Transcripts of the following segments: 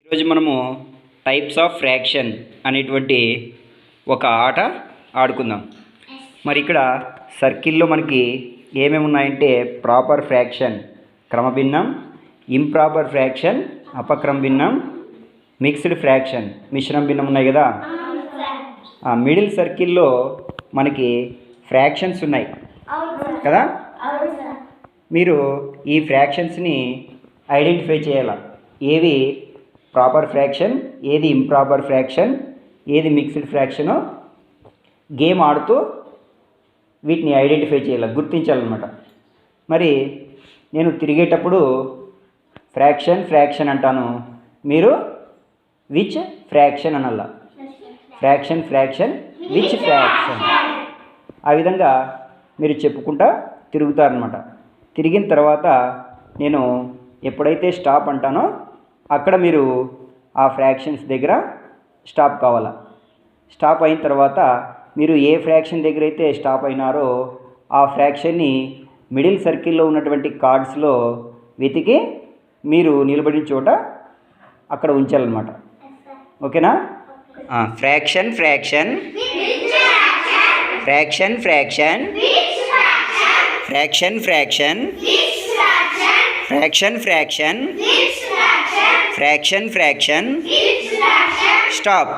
ఈరోజు మనము types of fraction అనేటువంటి ఒక ఆట ఆడుకుందాం. మరి ఇక్కడ సర్కిల్లో మనకి ఏమేమి ఉన్నాయంటే ప్రాపర్ ఫ్రాక్షన్, క్రమభిన్నం, ఇంప్రాపర్ ఫ్రాక్షన్, అపక్రమ భిన్నం, మిక్స్డ్ ఫ్రాక్షన్, మిశ్రమ భిన్నం ఉన్నాయి కదా. ఆ మిడిల్ సర్కిల్లో మనకి ఫ్రాక్షన్స్ ఉన్నాయి కదా. మీరు ఈ ఫ్రాక్షన్స్ని ఐడెంటిఫై చేయాలి. ఏవి ప్రాపర్ ఫ్రాక్షన్, ఏది ఇంప్రాపర్ ఫ్రాక్షన్, ఏది మిక్స్డ్ ఫ్రాక్షను గేమ్ ఆడుతూ వీటిని ఐడెంటిఫై చేయాలి, గుర్తించాలన్నమాట. మరి నేను తిరిగేటప్పుడు ఫ్రాక్షన్ ఫ్రాక్షన్ అంటాను, మీరు విచ్ ఫ్రాక్షన్ అనాల. ఫ్రాక్షన్ ఫ్రాక్షన్ విచ్ ఫ్రాక్షన్, ఆ విధంగా మీరు చెప్పుకుంటా తిరుగుతారనమాట. తిరిగిన తర్వాత నేను ఎప్పుడైతే స్టాప్ అంటానో అక్కడ మీరు ఆ ఫ్రాక్షన్స్ దగ్గర స్టాప్ కావాలా. స్టాప్ అయిన తర్వాత మీరు ఏ ఫ్రాక్షన్ దగ్గర అయితే స్టాప్ అయినారో ఆ ఫ్రాక్షన్ని మిడిల్ సర్కిల్లో ఉన్నటువంటి కార్డ్స్లో వెతికి మీరు నిలబడిన చోట అక్కడ ఉంచాలన్నమాట. ఓకేనా? Fraction fraction fraction fraction fraction fraction fraction fraction fraction fraction stop.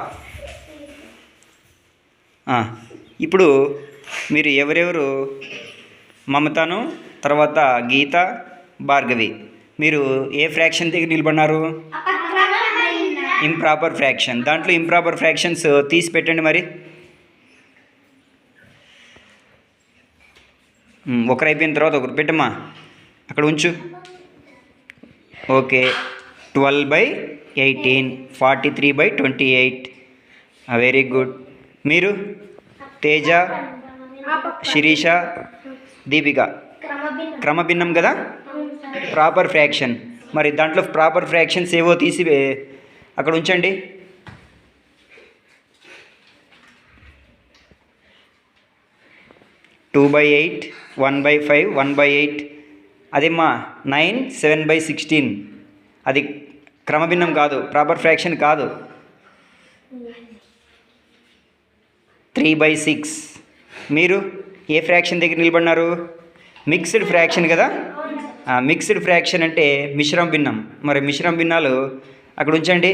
ఇప్పుడు మీరు ఎవరెవరు, మమతాను, తర్వాత గీత, భార్గవి, మీరు ఏ ఫ్రాక్షన్ దగ్గర నిలబడినారు? Improper fraction. దాంట్లో ఇంప్రాపర్ ఫ్రాక్షన్స్ తీసి పెట్టండి. మరి ఒకరు అయిపోయిన తర్వాత ఒకరు పెట్టమ్మా, అక్కడ ఉంచు. ఓకే, 12/18, 43/28. Very good. మీరు తేజ, శిరీష, దీపిక క్రమభిన్నం కదా, ప్రాపర్ ఫ్రాక్షన్. మరి దాంట్లో ప్రాపర్ ఫ్రాక్షన్స్ ఏవో తీసి అక్కడ ఉంచండి. టూ 2/8, 1/5, 1/8. అదేమ్మా 9, 7/16. అది క్రమభిన్నం కాదు, ప్రాపర్ ఫ్రాక్షన్ కాదు. 3/6. మీరు ఏ ఫ్రాక్షన్ దగ్గర నిలబడినారు? మిక్స్డ్ ఫ్రాక్షన్ కదా. మిక్స్డ్ ఫ్రాక్షన్ అంటే మిశ్రమ భిన్నం. మరి మిశ్రమ భిన్నాలు అక్కడ ఉంచండి.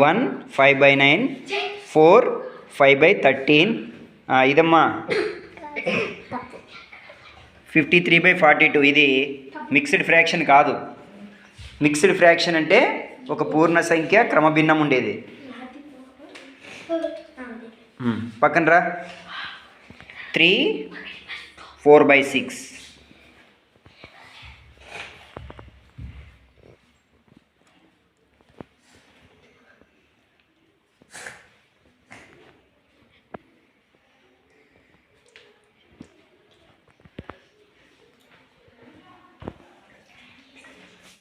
1, 5/9, 4, 5/13. ఇదమ్మా 53/42. ఇది మిక్స్డ్ ఫ్రాక్షన్ కాదు. మిక్స్డ్ ఫ్రాక్షన్ అంటే ఒక పూర్ణ సంఖ్య క్రమభిన్నం ఉండేది. పక్కన రా. 3, 4/6.